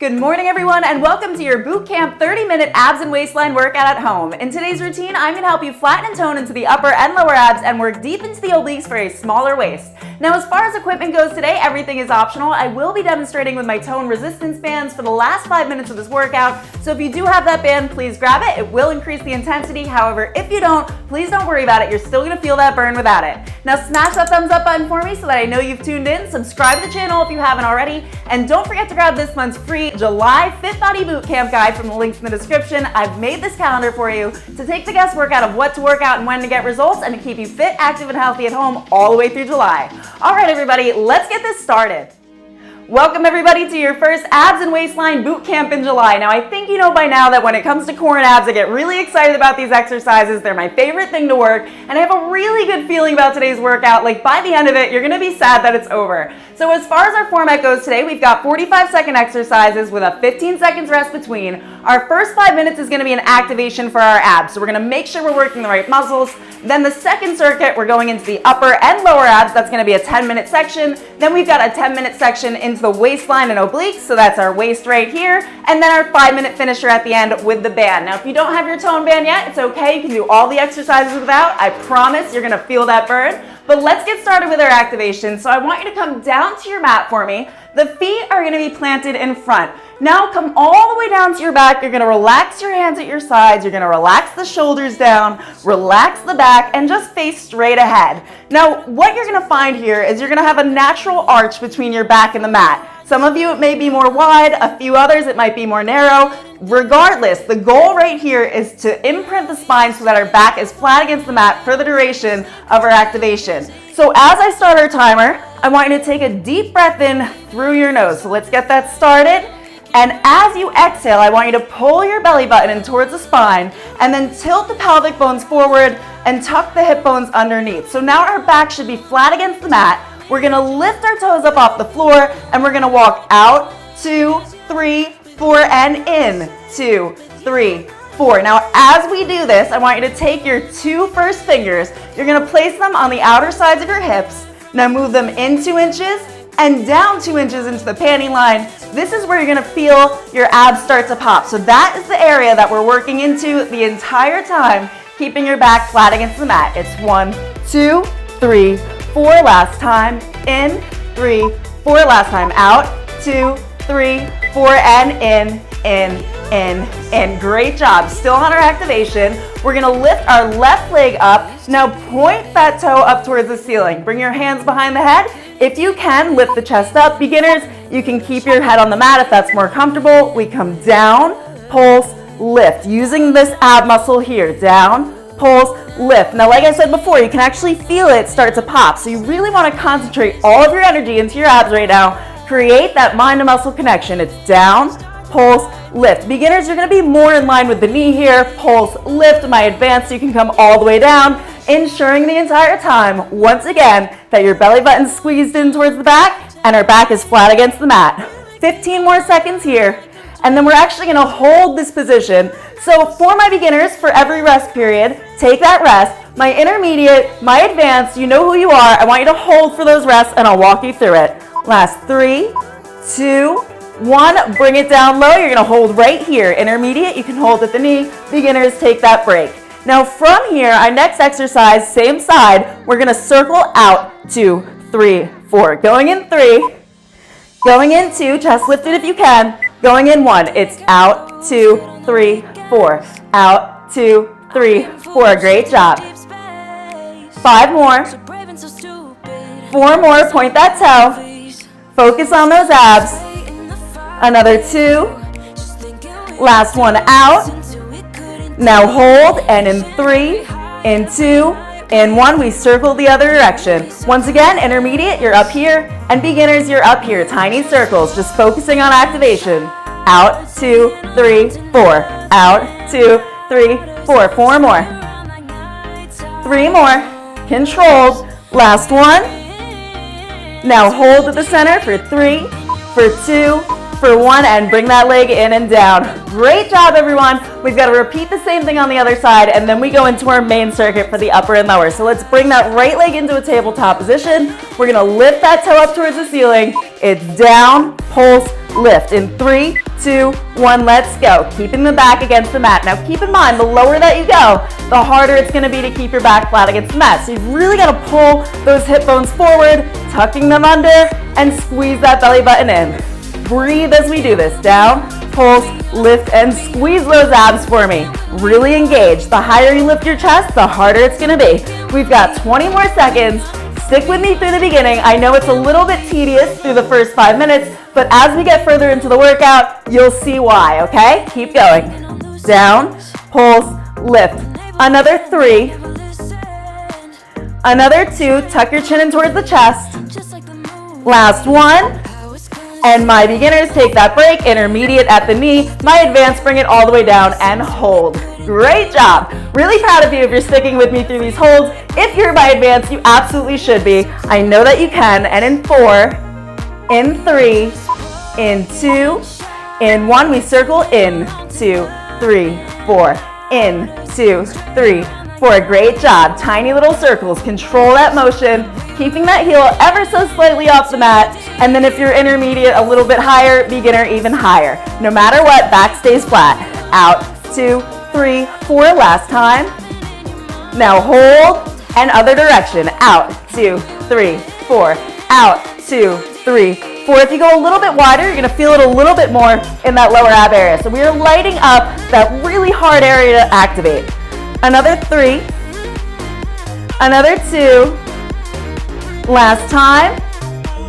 Good morning, everyone, and welcome to your boot camp 30-minute abs and waistline workout at home. In today's routine, I'm going to help you flatten and tone into the upper and lower abs and work deep into the obliques for a smaller waist. Now, as far as equipment goes today, everything is optional. I will be demonstrating with my tone resistance bands for the last 5 minutes of this workout, so if you do have that band, please grab it. It will increase the intensity. However, if you don't, please don't worry about it. You're still going to feel that burn without it. Now, smash that thumbs up button for me so that I know you've tuned in. Subscribe to the channel if you haven't already, and don't forget to grab this month's free July Fit Body Bootcamp guide from the links in the description. I've made this calendar for you to take the guesswork out of what to work out and when to get results, and to keep you fit, active, and healthy at home all the way through July. All right, everybody, let's get this started. Welcome everybody to your first abs and waistline boot camp in July. Now, I think you know by now that when it comes to core and abs, I get really excited about these exercises. They're my favorite thing to work, and I have a really good feeling about today's workout. Like, by the end of it, you're gonna be sad that it's over. So as far as our format goes today, we've got 45-second exercises with a 15 seconds rest between. Our first 5 minutes is gonna be an activation for our abs. So we're gonna make sure we're working the right muscles. Then the second circuit, we're going into the upper and lower abs. That's gonna be a 10-minute section. Then we've got a 10-minute section into the waistline and obliques. So that's our waist right here. And then our 5-minute finisher at the end with the band. Now, if you don't have your tone band yet, it's okay. You can do all the exercises without. I promise you're gonna feel that burn. But let's get started with our activation. So I want you to come down to your mat for me. The feet are gonna be planted in front. Now come all the way down to your back. You're gonna relax your hands at your sides. You're gonna relax the shoulders down, relax the back, and just face straight ahead. Now, what you're gonna find here is you're gonna have a natural arch between your back and the mat. Some of you, it may be more wide. A few others, it might be more narrow. Regardless, the goal right here is to imprint the spine so that our back is flat against the mat for the duration of our activation. So as I start our timer, I want you to take a deep breath in through your nose. So let's get that started. And as you exhale, I want you to pull your belly button in towards the spine and then tilt the pelvic bones forward and tuck the hip bones underneath. So now our back should be flat against the mat. We're gonna lift our toes up off the floor and we're gonna walk out, 2, 3, 4, and in, 2, 3, 4. Now, as we do this, I want you to take your two first fingers. You're gonna place them on the outer sides of your hips. Now move them in 2 inches and down 2 inches into the panty line. This is where you're gonna feel your abs start to pop. So that is the area that we're working into the entire time, keeping your back flat against the mat. It's 1, 2, 3, 4, last time, in, 3, 4, last time, out, 2, 3, 4, and in. Great job. Still on our activation. We're gonna lift our left leg up. Now point that toe up towards the ceiling. Bring your hands behind the head. If you can, lift the chest up. Beginners, you can keep your head on the mat if that's more comfortable. We come down, pulse, lift. Using this ab muscle here, down, pulse, lift. Now, like I said before, you can actually feel it start to pop. So you really want to concentrate all of your energy into your abs right now. Create that mind to muscle connection. It's down, pulse, lift. Beginners, you're going to be more in line with the knee here. Pulse, lift. My advanced, you can come all the way down, ensuring the entire time, once again, that your belly button's squeezed in towards the back and our back is flat against the mat. 15 more seconds here. And then we're actually gonna hold this position. So for my beginners, for every rest period, take that rest. My intermediate, my advanced, you know who you are. I want you to hold for those rests and I'll walk you through it. Last 3, 2, 1, bring it down low. You're gonna hold right here. Intermediate, you can hold at the knee. Beginners, take that break. Now from here, our next exercise, same side, we're gonna circle out, 2, 3, 4. Going in 3, going in 2, chest lifted if you can. Going in 1, it's out, 2, 3, 4. Out, 2, 3, 4. Great job. 5 more. 4 more. Point that toe. Focus on those abs. Another 2. Last one, out. Now hold, and in 3, in 2, in 1, we circle the other direction. Once again, intermediate, you're up here, and beginners, you're up here. Tiny circles, just focusing on activation. Out, 2, 3, 4. Out, 2, 3, 4. 4 more. 3 more. Controlled. Last one. Now hold at the center for 3, for 2, for 1 and bring that leg in and down. Great job, everyone. We've got to repeat the same thing on the other side, and then we go into our main circuit for the upper and lower. So let's bring that right leg into a tabletop position. We're going to lift that toe up towards the ceiling. It's down, pulse, lift. In 3, 2, 1, let's go. Keeping the back against the mat. Now keep in mind, the lower that you go, the harder it's going to be to keep your back flat against the mat. So you've really got to pull those hip bones forward, tucking them under, and squeeze that belly button in. Breathe as we do this. Down, pulse, lift, and squeeze those abs for me. Really engage. The higher you lift your chest, the harder it's going to be. We've got 20 more seconds. Stick with me through the beginning. I know it's a little bit tedious through the first 5 minutes, but as we get further into the workout, you'll see why, okay? Keep going. Down, pulse, lift. Another 3. Another 2. Tuck your chin in towards the chest. Last 1. And my beginners, take that break. Intermediate at the knee. My advanced, bring it all the way down and hold. Great job. Really proud of you if you're sticking with me through these holds. If you're my advanced, you absolutely should be. I know that you can. And in 4, in 3, in 2, in 1, we circle in 2, 3, 4, in 2, 3, 4. Great job. Tiny little circles. Control that motion, keeping that heel ever so slightly off the mat. And then if you're intermediate, a little bit higher, beginner even higher. No matter what, back stays flat. Out, 2, 3, 4. Last time. Now hold and other direction. Out, 2, 3, 4. Out, 2, 3, 4. If you go a little bit wider, you're going to feel it a little bit more in that lower ab area. So we are lighting up that really hard area to activate. Another 3. Another 2. Last time.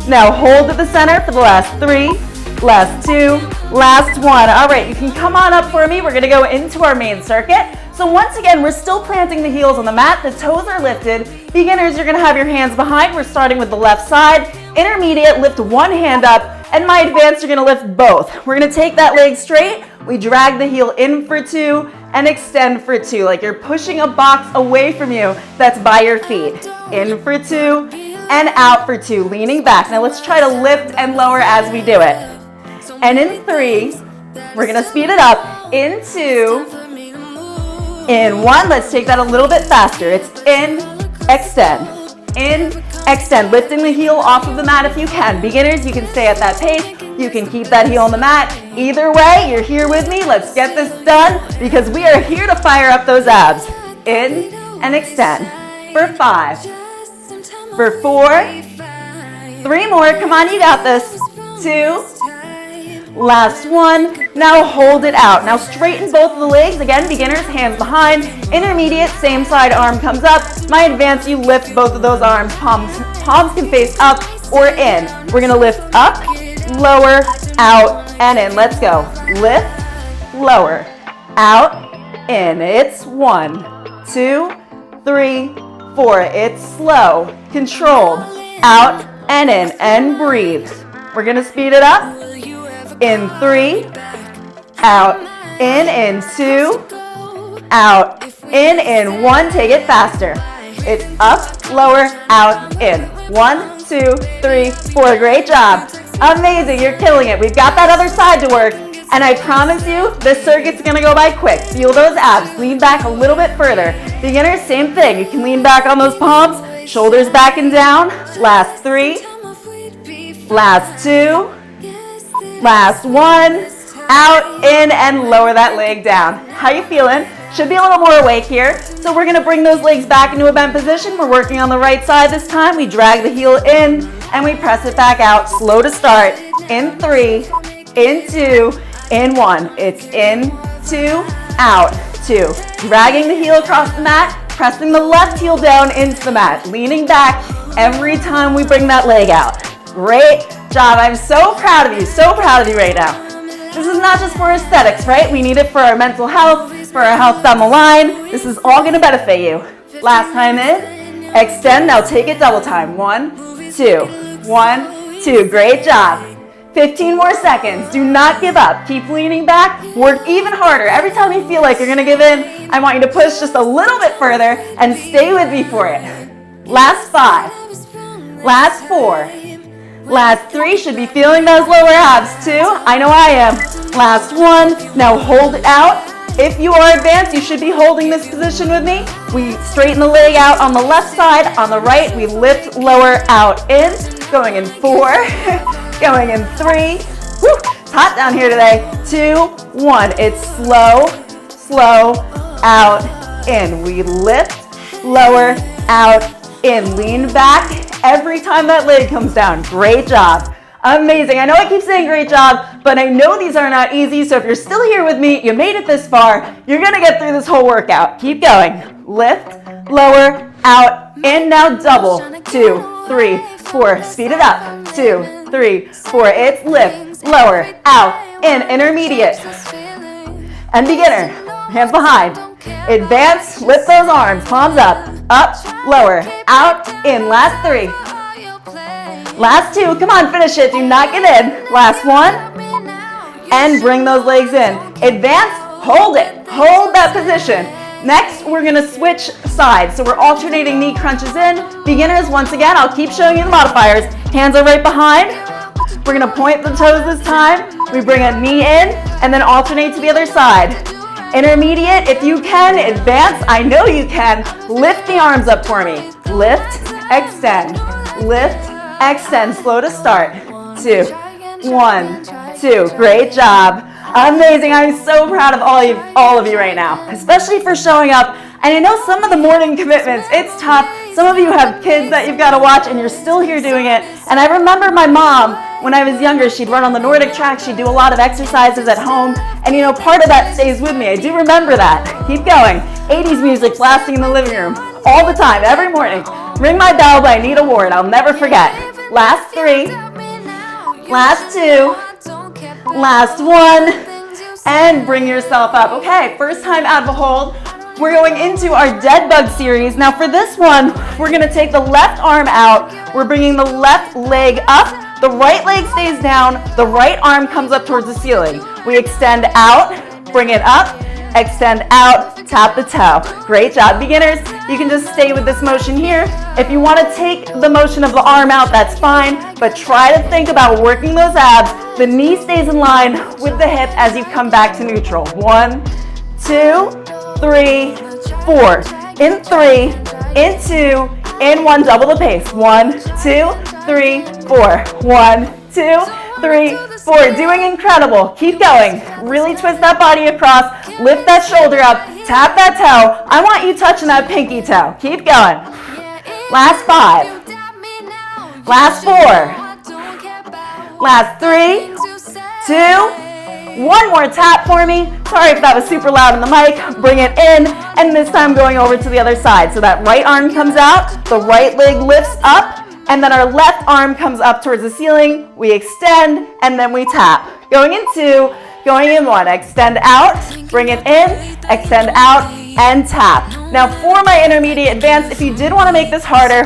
Now hold at the center for the last 3. Last 2. Last 1. All right, you can come on up for me. We're going to go into our main circuit. So once again, we're still planting the heels on the mat. The toes are lifted. Beginners, you're going to have your hands behind. We're starting with the left side. Intermediate, lift one hand up. And my advanced, you're going to lift both. We're going to take that leg straight. We drag the heel in for 2 and extend for 2, like you're pushing a box away from you that's by your feet. In for 2 and out for 2, leaning back. Now let's try to lift and lower as we do it. And in 3, we're going to speed it up. In 2, in 1, let's take that a little bit faster. It's in, extend, in, extend. Lifting the heel off of the mat if you can. Beginners, you can stay at that pace. You can keep that heel on the mat. Either way, you're here with me. Let's get this done because we are here to fire up those abs. In and extend. For 5. For 4. 3 more. Come on, you got this. 2. Last 1. Now hold it out. Now straighten both of the legs. Again, beginners, hands behind. Intermediate, same side arm comes up. My advanced, you lift both of those arms. Palms can face up or in. We're going to lift up, lower, out, and in. Let's go. Lift, lower, out, in. It's 1, 2, 3, 4. It's slow, controlled, out, and in, and breathe. We're going to speed it up. In 3, out, in 2, out, in 1. Take it faster. It's up, lower, out, in. 1, 2, 3, 4. Great job. Amazing. You're killing it. We've got that other side to work. And I promise you, this circuit's going to go by quick. Feel those abs. Lean back a little bit further. Beginners, same thing. You can lean back on those palms. Shoulders back and down. Last 3. Last 2. Last 1. Out, in, and lower that leg down. How you feeling? Should be a little more awake here. So we're going to bring those legs back into a bent position. We're working on the right side this time. We drag the heel in and we press it back out. Slow to start. In 3, in 2, in 1. It's in, 2, out, 2. Dragging the heel across the mat, pressing the left heel down into the mat, leaning back every time we bring that leg out. Great job. I'm so proud of you right now. This is not just for aesthetics, right? We need it for our mental health, for our health down the line. This is all going to benefit you. Last time in, extend. Now take it double time. 1, 2, 1, 2. Great job. 15 more seconds. Do not give up. Keep leaning back. Work even harder. Every time you feel like you're going to give in, I want you to push just a little bit further and stay with me for it. Last 5. Last 4. Last 3, should be feeling those lower abs too. I know I am. Last 1, now hold it out. If you are advanced, you should be holding this position with me. We straighten the leg out on the left side. On the right, we lift, lower, out, in. Going in 4, going in 3. Woo, it's hot down here today. 2, 1. It's slow, slow, out, in. We lift, lower, out, in. Lean back every time that leg comes down. Great job. Amazing. I know I keep saying great job, but I know these are not easy. So if you're still here with me, you made it this far, you're going to get through this whole workout. Keep going. Lift, lower, out, in. Now double. 2, 3, 4. Speed it up. 2, 3, 4. It's lift, lower, out, in. Intermediate. And beginner. Hands behind. Advance. Lift those arms. Palms up, lower, out, in. Last 3. Last 2, come on, finish it, do not get in. Last 1, and bring those legs in. Advance, hold it, hold that position. Next, we're gonna switch sides. So we're alternating knee crunches in. Beginners, once again, I'll keep showing you the modifiers. Hands are right behind. We're gonna point the toes this time. We bring a knee in, and then alternate to the other side. Intermediate, if you can, advance, I know you can. Lift the arms up for me. Lift, extend, lift, extend, slow to start. 2, 1, 2. Great job. Amazing. I'm so proud of all of you right now, especially for showing up. And I know some of the morning commitments, it's tough. Some of you have kids that you've got to watch and you're still here doing it. And I remember my mom, when I was younger, she'd run on the Nordic track. She'd do a lot of exercises at home. And part of that stays with me. I do remember that. Keep going. 80s music blasting in the living room all the time, every morning. Ring My Bell by Anita Ward. I'll never forget. Last 3, last 2, last 1, and bring yourself up. Okay, first time out of a hold. We're going into our dead bug series. Now for this one, we're gonna take the left arm out. We're bringing the left leg up. The right leg stays down. The right arm comes up towards the ceiling. We extend out, bring it up, extend out, tap the toe. Great job. Beginners, you can just stay with this motion here. If you want to take the motion of the arm out, that's fine, but try to think about working those abs. The knee stays in line with the hip as you come back to neutral. 1, 2, 3, 4. In 3, in 2, in 1, double the pace. 1, 2, 3, 4. 1, 2, 3, 4. Doing incredible. Keep going. Really twist that body across. Lift that shoulder up. Tap that toe. I want you touching that pinky toe. Keep going. Last 5. Last 4. Last 3, 2, 1 more tap for me. Sorry if that was super loud in the mic. Bring it in, and this time going over to the other side. So that right arm comes out, the right leg lifts up, and then our left arm comes up towards the ceiling. We extend, and then we tap. Going in 2, going in 1. Extend out, bring it in, extend out, and tap. Now for my intermediate advance, if you did want to make this harder,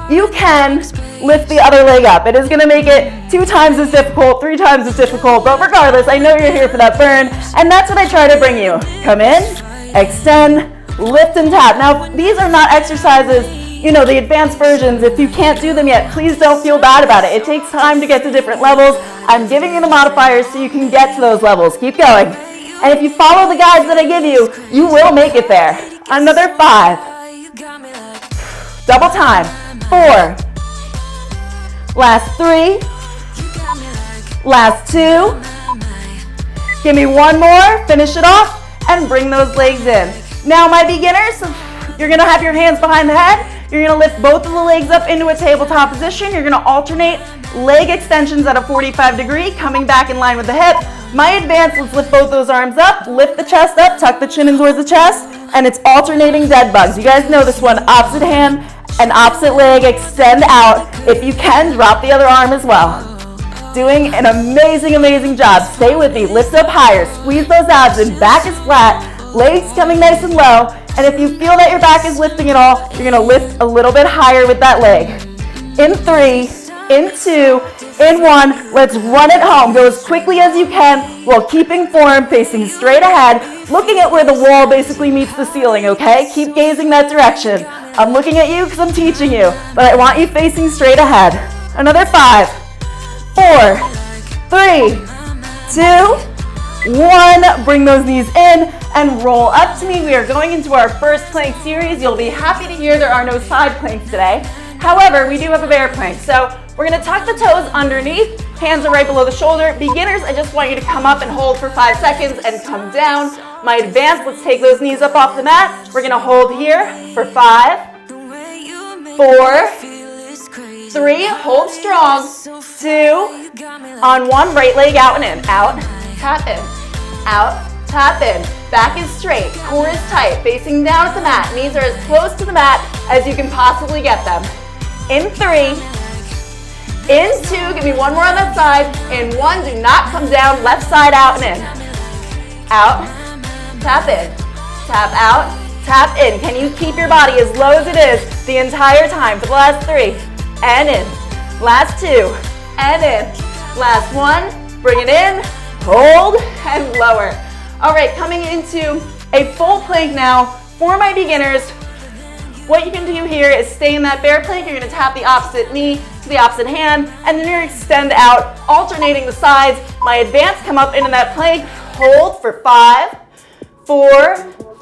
you can lift the other leg up. It is going to make it 2 times as difficult, 3 times as difficult, but regardless, I know you're here for that burn, and that's what I try to bring you. Come in, extend, lift, and tap. Now, these are not exercises, the advanced versions. If you can't do them yet, please don't feel bad about it. It takes time to get to different levels. I'm giving you the modifiers so you can get to those levels. Keep going. And if you follow the guides that I give you, you will make it there. Another 5. Double time. 4. Last 3. Last 2. Give me 1 more. Finish it off and bring those legs in. Now, my beginners, you're going to have your hands behind the head. You're going to lift both of the legs up into a tabletop position. You're going to alternate leg extensions at a 45 degree, coming back in line with the hip. My advance, let's lift both those arms up, lift the chest up, tuck the chin in towards the chest, and it's alternating dead bugs. You guys know this one. Opposite hand and opposite leg, extend out. If you can, drop the other arm as well. Doing an amazing, amazing job. Stay with me. Lift up higher. Squeeze those abs and back is flat. Legs coming nice and low. And if you feel that your back is lifting at all, you're going to lift a little bit higher with that leg. In 3, in 2, in 1. Let's run it home. Go as quickly as you can while keeping form, facing straight ahead, looking at where the wall basically meets the ceiling, okay? Keep gazing that direction. I'm looking at you because I'm teaching you, but I want you facing straight ahead. Another 5, 4, 3, 2, 1. Bring those knees in and roll up to me. We are going into our first plank series. You'll be happy to hear there are no side planks today. However, we do have a bear plank. So we're gonna tuck the toes underneath, hands are right below the shoulder. Beginners, I just want you to come up and hold for 5 seconds and come down. My advanced, let's take those knees up off the mat. We're gonna hold here for 5, 4, 3, hold strong, 2, on 1, right leg out and in, out, tap in, out, tap in. Back is straight, core is tight, facing down at the mat. Knees are as close to the mat as you can possibly get them. In 3, in 2, give me one more on that side. In 1, do not come down, left side out and in. Out, tap in, tap out, tap in. Can you keep your body as low as it is the entire time for the last 3? And in. Last 2, and in. Last 1, bring it in, hold, and lower. All right, coming into a full plank now for my beginners. What you can do here is stay in that bear plank. You're gonna tap the opposite knee to the opposite hand, and then you're gonna extend out, alternating the sides. My advanced, come up into that plank, hold for 5, 4,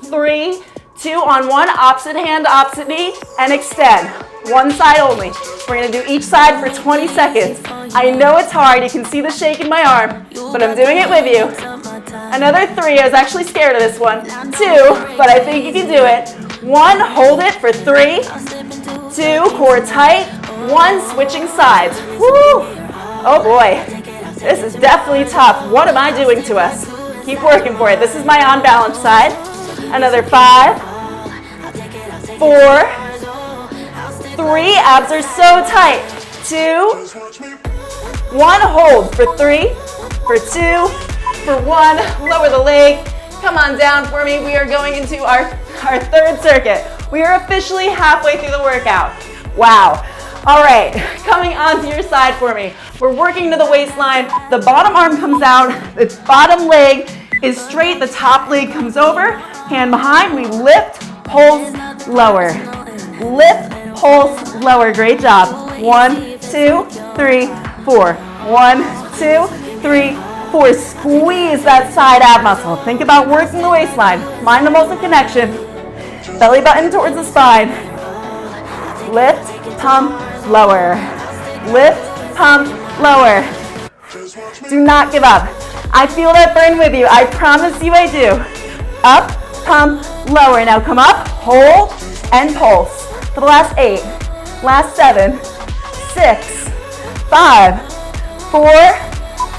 3, 2, on 1, opposite hand, opposite knee, and extend. One side only. We're gonna do each side for 20 seconds. I know it's hard, you can see the shake in my arm, but I'm doing it with you. Another 3, I was actually scared of this one. 2, but I think you can do it. 1, hold it for 3, 2, core tight, 1, switching sides. Woo! Oh boy, this is definitely tough. What am I doing to us? Keep working for it. This is my on balance side. Another 5, 4, 3, abs are so tight. 2, 1, hold for 3, for 2, for 1, lower the leg. Come on down for me. We are going into our third circuit. We are officially halfway through the workout. Wow. All right, coming onto your side for me. We're working to the waistline. The bottom arm comes out, the bottom leg is straight, the top leg comes over, hand behind, we lift, pulse, lower. Lift, pulse, lower. Great job. 1, 2, 3, 4. 1, 2, 3, 4. Squeeze that side ab muscle. Think about working the waistline. Mind the muscle connection. Belly button towards the spine. Lift, pump, lower. Lift, pump, lower. Do not give up. I feel that burn with you. I promise you I do. Up, pump, lower. Now come up, hold, and pulse. For the last 8, last 7, 6, 5, 4,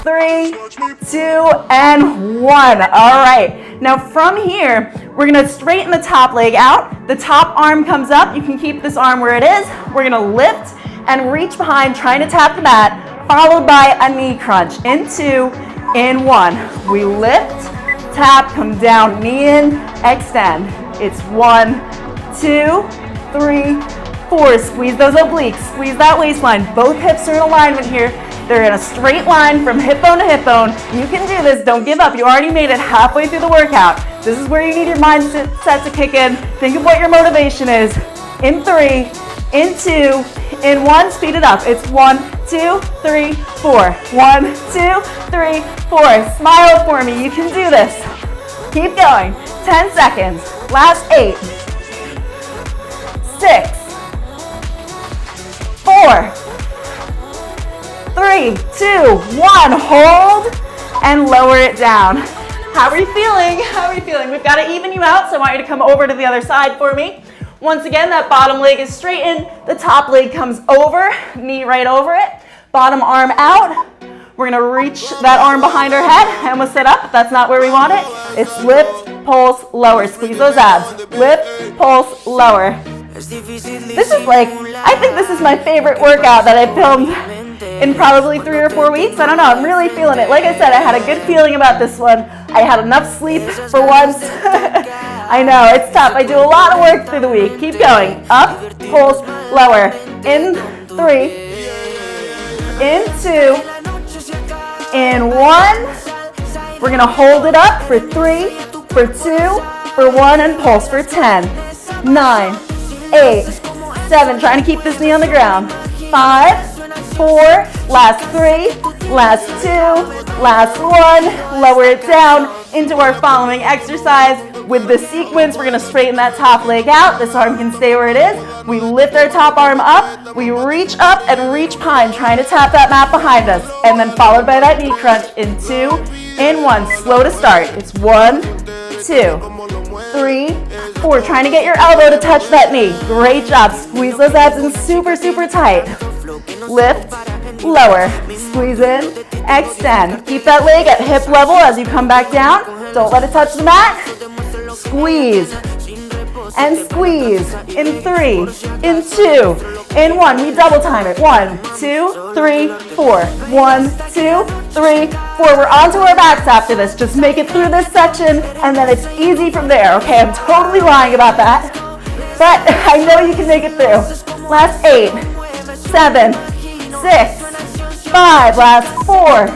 3, 2, and 1. All right. Now from here, we're gonna straighten the top leg out. The top arm comes up. You can keep this arm where it is. We're gonna lift and reach behind, trying to tap the mat, followed by a knee crunch. In 2, in 1. We lift, tap, come down, knee in, extend. It's 1, 2, 3, 4. Squeeze those obliques, squeeze that waistline. Both hips are in alignment here. They're in a straight line from hip bone to hip bone. You can do this, don't give up. You already made it halfway through the workout. This is where you need your mindset to kick in. Think of what your motivation is. In 3, in 2, in 1, speed it up. It's 1, 2, 3, 4. 1, 2, 3, 4. Smile for me, you can do this. Keep going, 10 seconds. Last 8, 6, 4, 3, 2, 1. Hold and lower it down. How are you feeling? How are you feeling? We've got to even you out, so I want you to come over to the other side for me. Once again, that bottom leg is straightened. The top leg comes over, knee right over it. Bottom arm out. We're going to reach that arm behind our head and we'll sit up. If that's not where we want it, it's lift, pulse, lower. Squeeze those abs. Lift, pulse, lower. This is like, I think this is my favorite workout that I filmed in probably 3 or 4 weeks. I don't know, I'm really feeling it. Like I said, I had a good feeling about this one. I had enough sleep for once. I know, it's tough. I do a lot of work through the week. Keep going. Up, pulse, lower. In 3, in 2, in 1. We're gonna hold it up for 3, for 2, for 1, and pulse for 10, 9, 8, 7. Trying to keep this knee on the ground. 5, 4, last 3, last 2, last 1. Lower it down into our following exercise. With the sequence, we're gonna straighten that top leg out. This arm can stay where it is. We lift our top arm up. We reach up and reach pine, trying to tap that mat behind us. And then followed by that knee crunch in 2, in 1. Slow to start. It's 1, 2, 3, 4. Trying to get your elbow to touch that knee. Great job. Squeeze those abs in super, super tight. Lift, lower, squeeze in, extend. Keep that leg at hip level as you come back down. Don't let it touch the mat. Squeeze and squeeze in 3, in 2, in 1. We double time it. 1, 2, 3, 4. 1, 2, 3, 4. We're onto our backs after this. Just make it through this section and then it's easy from there. Okay, I'm totally lying about that, but I know you can make it through. Last 8, 7, 6, 5, last 4,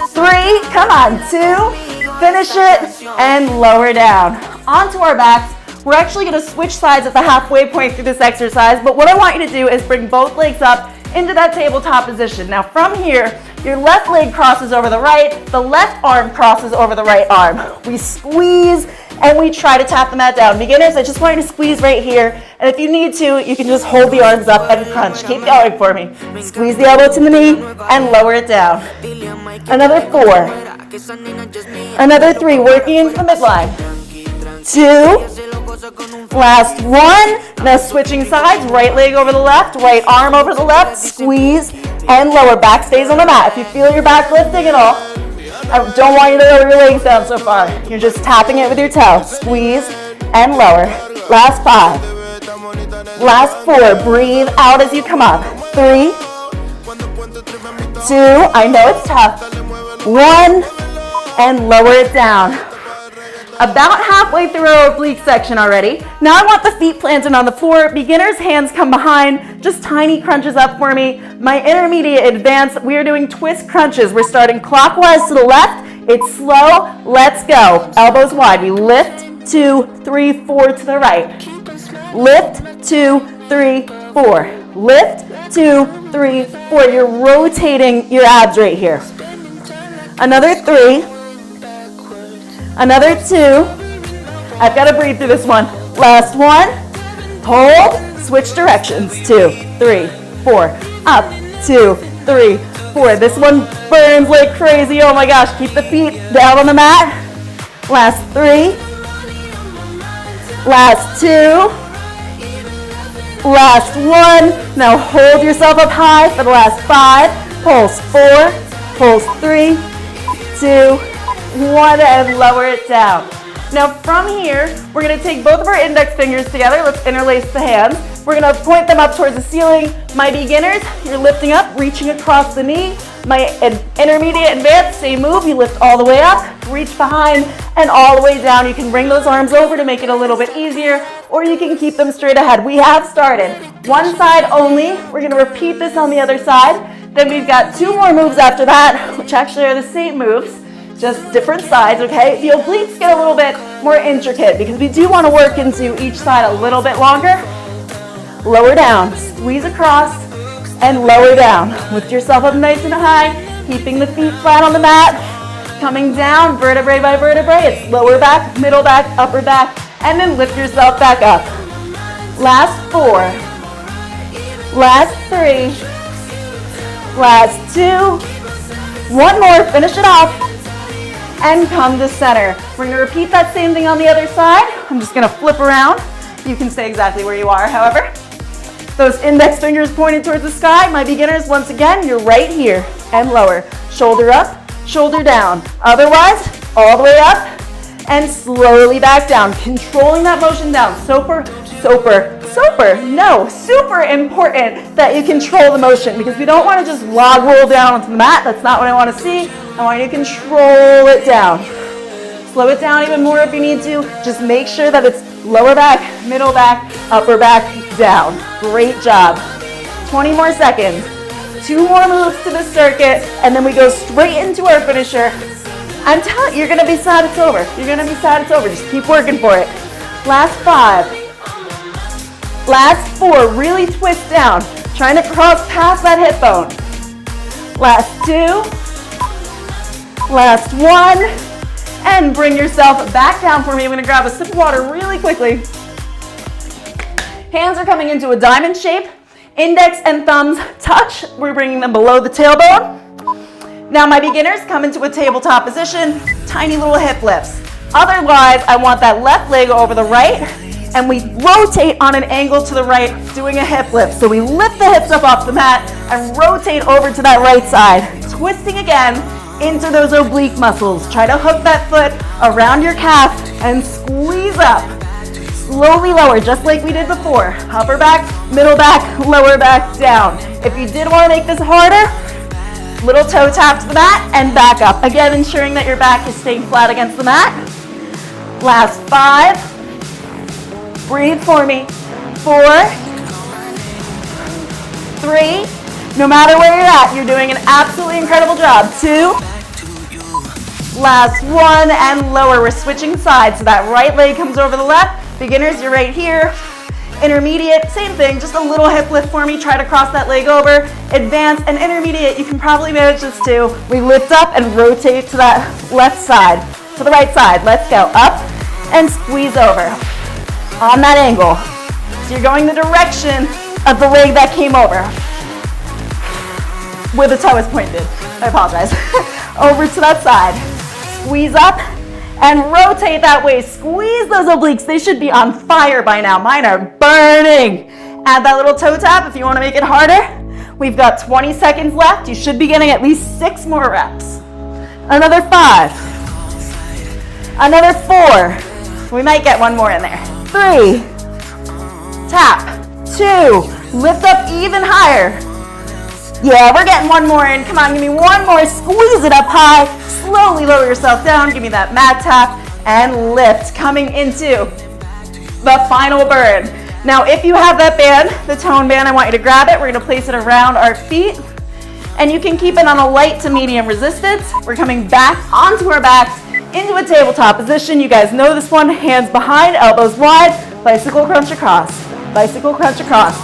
3, come on, 2, finish it, and lower down. Onto our backs. We're actually gonna switch sides at the halfway point through this exercise, but what I want you to do is bring both legs up into that tabletop position. Now from here, your left leg crosses over the right, the left arm crosses over the right arm. We squeeze and we try to tap the mat down. Beginners, I just want you to squeeze right here, and if you need to, you can just hold the arms up and crunch. Keep going for me. Squeeze the elbow to the knee and lower it down. Another 4. Another 3, working into the midline. 2. Last 1. Now switching sides, right leg over the left, right arm over the left, squeeze and lower. Back stays on the mat. If you feel your back lifting at all, I don't want you to lower your legs down so far. You're just tapping it with your toe. Squeeze and lower. Last 5. Last 4. Breathe out as you come up. 3, 2. I know it's tough. 1. And lower it down. About halfway through our oblique section already. Now I want the feet planted on the floor. Beginners, hands come behind. Just tiny crunches up for me. My intermediate advanced, we are doing twist crunches. We're starting clockwise to the left. It's slow. Let's go. Elbows wide. We lift, 2, 3, 4 to the right. Lift, 2, 3, 4. Lift, 2, 3, 4. You're rotating your abs right here. Another 3. Another 2. I've got to breathe through this one. Last 1. Hold. Switch directions. 2, 3, 4. Up. 2, 3, 4. This one burns like crazy. Oh my gosh. Keep the feet down on the mat. Last 3. Last 2. Last 1. Now hold yourself up high for the last 5. Pulse 4. Pulse 3, 2, 1, and lower it down. Now from here, we're gonna take both of our index fingers together. Let's interlace the hands. We're gonna point them up towards the ceiling. My beginners, you're lifting up, reaching across the knee. My intermediate advanced, same move. You lift all the way up, reach behind, and all the way down. You can bring those arms over to make it a little bit easier, or you can keep them straight ahead. We have started. One side only. We're gonna repeat this on the other side. Then we've got 2 more moves after that, which actually are the same moves, just different sides, okay? The obliques get a little bit more intricate because we do want to work into each side a little bit longer. Lower down, squeeze across, and lower down. Lift yourself up nice and high, keeping the feet flat on the mat. Coming down, vertebrae by vertebrae. It's lower back, middle back, upper back, and then lift yourself back up. Last 4. Last 3. Last 2. 1 more, finish it off. And come to center. We're gonna repeat that same thing on the other side. I'm just gonna flip around. You can stay exactly where you are, however. Those index fingers pointed towards the sky. My beginners, once again, you're right here and lower. Shoulder up, shoulder down. Otherwise, all the way up and slowly back down. Controlling that motion down. Super important that you control the motion because we don't want to just log roll down onto the mat. That's not what I want to see. I want you to control it down. Slow it down even more if you need to. Just make sure that it's lower back, middle back, upper back, down. Great job. 20 more seconds. 2 more moves to the circuit, and then we go straight into our finisher. I'm telling you, you're going to be sad it's over. You're going to be sad it's over. Just keep working for it. Last 5. Last 4, really twist down. Trying to cross past that hip bone. Last 2. Last 1. And bring yourself back down for me. I'm gonna grab a sip of water really quickly. Hands are coming into a diamond shape. Index and thumbs touch. We're bringing them below the tailbone. Now my beginners come into a tabletop position, tiny little hip lifts. Otherwise, I want that left leg over the right, and we rotate on an angle to the right, doing a hip lift. So we lift the hips up off the mat and rotate over to that right side, twisting again into those oblique muscles. Try to hook that foot around your calf and squeeze up. Slowly lower, just like we did before. Upper back, middle back, lower back, down. If you did want to make this harder, little toe tap to the mat and back up. Again, ensuring that your back is staying flat against the mat. Last 5. Breathe for me. 4. 3. No matter where you're at, you're doing an absolutely incredible job. 2. Last 1 and lower. We're switching sides. So that right leg comes over the left. Beginners, you're right here. Intermediate, same thing, just a little hip lift for me. Try to cross that leg over. Advanced and intermediate, you can probably manage this too. We lift up and rotate to that left side, to the right side. Let's go. Up and squeeze over on that angle. So you're going the direction of the leg that came over. Where the toe is pointed. I apologize. Over to that side. Squeeze up and rotate that waist. Squeeze those obliques. They should be on fire by now. Mine are burning. Add that little toe tap if you want to make it harder. We've got 20 seconds left. You should be getting at least 6 more reps. Another 5. Another 4. We might get 1 more in there. 3. Tap. 2. Lift up even higher. Yeah, we're getting 1 more in. Come on, give me 1 more. Squeeze it up high. Slowly lower yourself down. Give me that mat tap and lift. Coming into the final burn. Now, if you have that band, the tone band, I want you to grab it. We're going to place it around our feet. And you can keep it on a light to medium resistance. We're coming back onto our backs into a tabletop position. You guys know this one. Hands behind, elbows wide. Bicycle crunch across. Bicycle crunch across.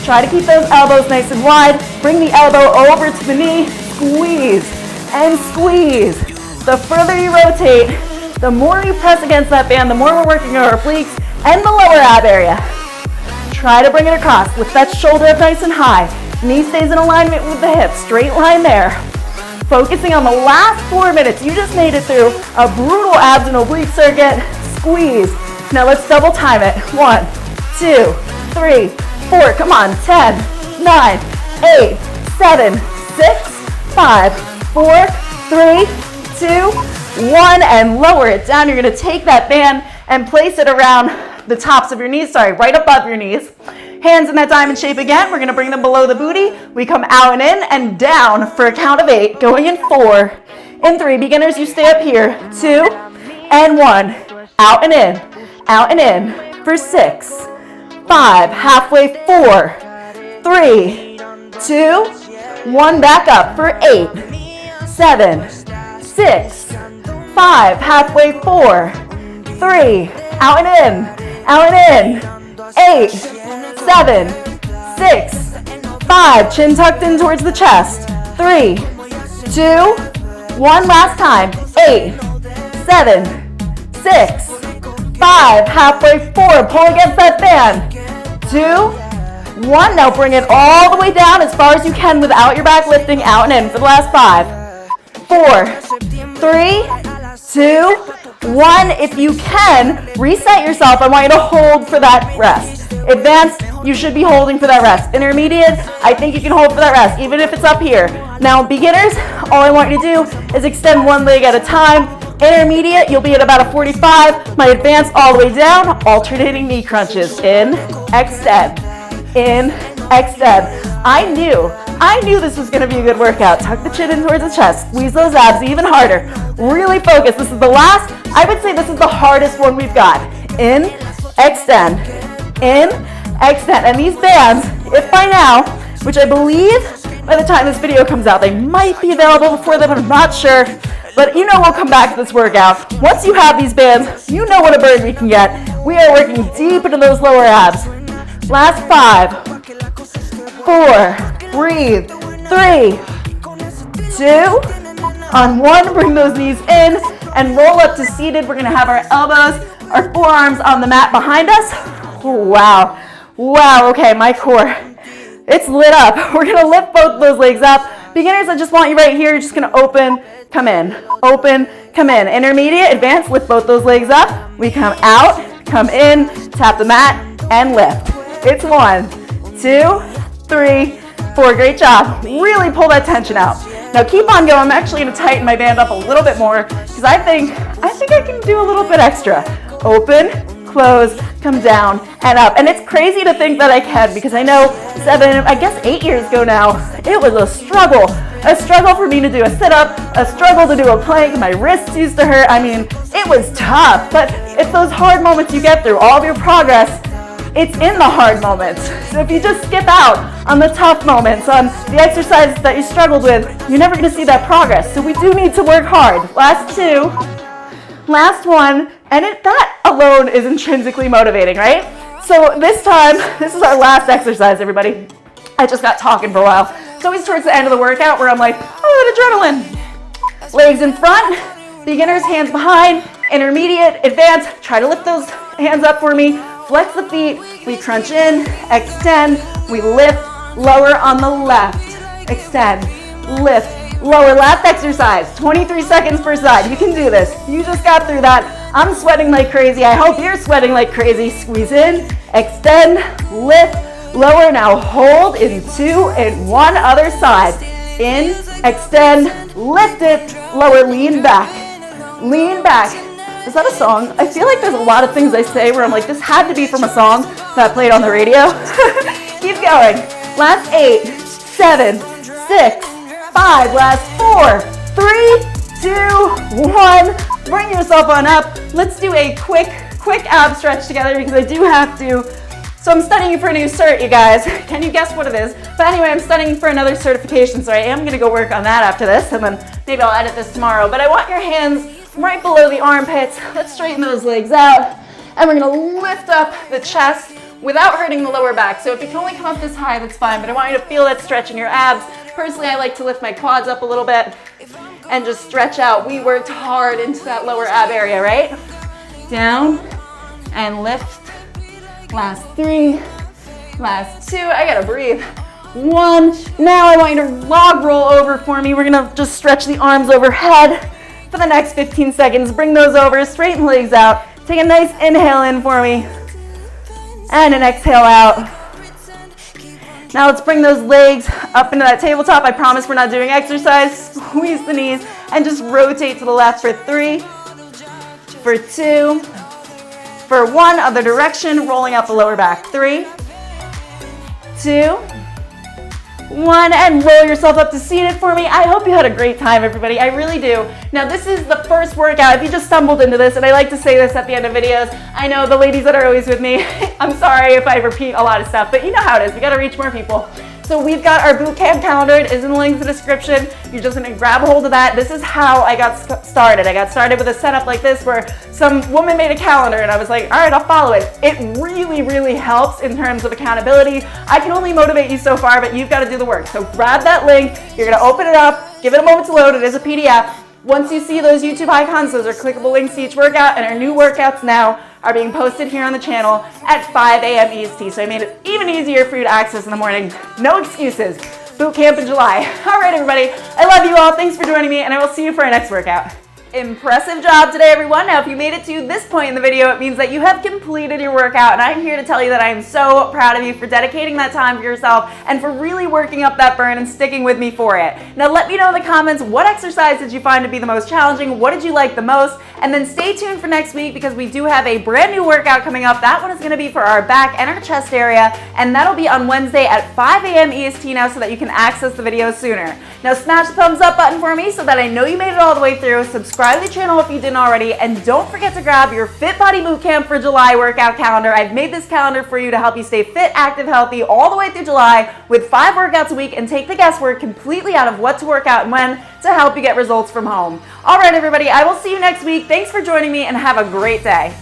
Try to keep those elbows nice and wide. Bring the elbow over to the knee. Squeeze and squeeze. The further you rotate, the more you press against that band, the more we're working our obliques and the lower ab area. Try to bring it across. Lift that shoulder up nice and high. Knee stays in alignment with the hip. Straight line there. Focusing on the last 4 minutes. You just made it through a brutal abs and oblique circuit. Squeeze. Now let's double time it. 1, 2, 3, 4. Come on. 10, 9, 8, 7, 6, 5, 4, 3, 2, 1. And lower it down. You're going to take that band and place it around the tops of your knees. Sorry, right above your knees. Hands in that diamond shape again. We're going to bring them below the booty. We come out and in and down for a count of 8. Going in 4. In 3. Beginners, you stay up here. 2 and 1. Out and in. Out and in. For 6. 5. Halfway. 4. 3. 2. 1. Back up for 8. 7. 6. 5. Halfway. 4. 3. Out and in. Out and in. 8. 7, 6, 5, chin tucked in towards the chest. 3, 2, 1, last time. 8, 7, 6, 5, halfway. 4, pull against that band. 2, 1, now bring it all the way down as far as you can without your back lifting. Out and in for the last 5, 4, 3, 2, 1. If you can, reset yourself. I want you to hold for that rest. Advanced, you should be holding for that rest. Intermediate, I think you can hold for that rest, even if it's up here. Now, beginners, all I want you to do is extend one leg at a time. Intermediate, you'll be at about a 45. My advanced, all the way down, alternating knee crunches. In, extend. In, extend. I knew this was going to be a good workout. Tuck the chin in towards the chest. Squeeze those abs even harder. Really focus. This is the last, I would say this is the hardest one we've got. In, extend. In, extend. And these bands, if by now, which I believe by the time this video comes out, they might be available before then, I'm not sure. But you know we'll come back to this workout. Once you have these bands, you know what a burn we can get. We are working deep into those lower abs. Last 5, 4, breathe, 3, 2. On 1, bring those knees in and roll up to seated. We're gonna have our elbows, our forearms on the mat behind us. Wow. Wow, okay, my core, it's lit up. We're gonna lift both those legs up. Beginners, I just want you right here, you're just gonna open, come in, open, come in. Intermediate, advanced, lift both those legs up. We come out, come in, tap the mat, and lift. It's 1, 2, 3, 4, great job. Really pull that tension out. Now keep on going. I'm actually gonna tighten my band up a little bit more because I think I can do a little bit extra. Open, close, come down, and up. And it's crazy to think that I can because I know 8 years ago now, it was a struggle for me to do a sit-up, a struggle to do a plank. My wrists used to hurt. I mean, it was tough, but it's those hard moments you get through. All of your progress, it's in the hard moments. So if you just skip out on the tough moments, on the exercises that you struggled with, you're never gonna see that progress. So we do need to work hard. Last 2, last 1, and that alone is intrinsically motivating, right? So this time, this is our last exercise, everybody. I just got talking for a while. It's always towards the end of the workout where I'm like, oh, adrenaline. Legs in front, beginners, hands behind, intermediate, advanced. Try to lift those hands up for me. Flex the feet, we crunch in, extend, we lift, lower on the left, extend, lift, lower. Last exercise, 23 seconds per side. You can do this. You just got through that. I'm sweating like crazy. I hope you're sweating like crazy. Squeeze in, extend, lift, lower. Now hold in 2 and 1 other side. In, extend, lift it, lower, lean back, lean back. Is that a song? I feel like there's a lot of things I say where I'm like, this had to be from a song that played on the radio. Keep going. Last 8, 7, 6, 5. Last 4, 3, 2, 1. Bring yourself on up. Let's do a quick ab stretch together because I do have to. So I'm studying for a new cert, you guys. Can you guess what it is? But anyway, I'm studying for another certification, so I am gonna go work on that after this, and then maybe I'll edit this tomorrow. But I want your hands right below the armpits. Let's straighten those legs out. And we're gonna lift up the chest without hurting the lower back. So if you can only come up this high, that's fine, but I want you to feel that stretch in your abs. Personally, I like to lift my quads up a little bit and just stretch out. We worked hard into that lower ab area, right? Down and lift. Last 3, last 2. I gotta breathe. 1. Now I want you to log roll over for me. We're gonna just stretch the arms overhead for the next 15 seconds. Bring those over, straighten legs out. Take a nice inhale in for me. And an exhale out. Now let's bring those legs up into that tabletop. I promise we're not doing exercise. Squeeze the knees and just rotate to the left for 3, for 2, for 1, other direction, rolling out the lower back. 3, 2, 1, and roll yourself up to seated for me. I hope you had a great time, everybody. I really do. Now, this is the first workout. If you just stumbled into this, and I like to say this at the end of videos, I know the ladies that are always with me, I'm sorry if I repeat a lot of stuff, but you know how it is. We got to reach more people. So we've got our boot camp calendar. It is in the link in the description. You're just gonna grab a hold of that. This is how I got started. I got started with a setup like this where some woman made a calendar and I was like, all right, I'll follow it. It really, really helps in terms of accountability. I can only motivate you so far, but you've got to do the work. So grab that link. You're gonna open it up, give it a moment to load. It is a PDF. Once you see those YouTube icons, those are clickable links to each workout, and our new workouts now are being posted here on the channel at 5 a.m. EST. So I made it even easier for you to access in the morning. No excuses. Boot camp in July. All right, everybody. I love you all. Thanks for joining me, and I will see you for our next workout. Impressive job today, everyone. Now, if you made it to this point in the video, it means that you have completed your workout, and I'm here to tell you that I am so proud of you for dedicating that time for yourself and for really working up that burn and sticking with me for it. Now, let me know in the comments, what exercise did you find to be the most challenging? What did you like the most? And then stay tuned for next week because we do have a brand new workout coming up. That one is going to be for our back and our chest area, and that'll be on Wednesday at 5 a.m. EST now so that you can access the video sooner. Now, smash the thumbs up button for me so that I know you made it all the way through. Subscribe to the channel if you didn't already, and don't forget to grab your Fit Body Bootcamp for July workout calendar. I've made this calendar for you to help you stay fit, active, healthy all the way through July with 5 workouts a week and take the guesswork completely out of what to work out and when to help you get results from home. All right, everybody, I will see you next week. Thanks for joining me and have a great day.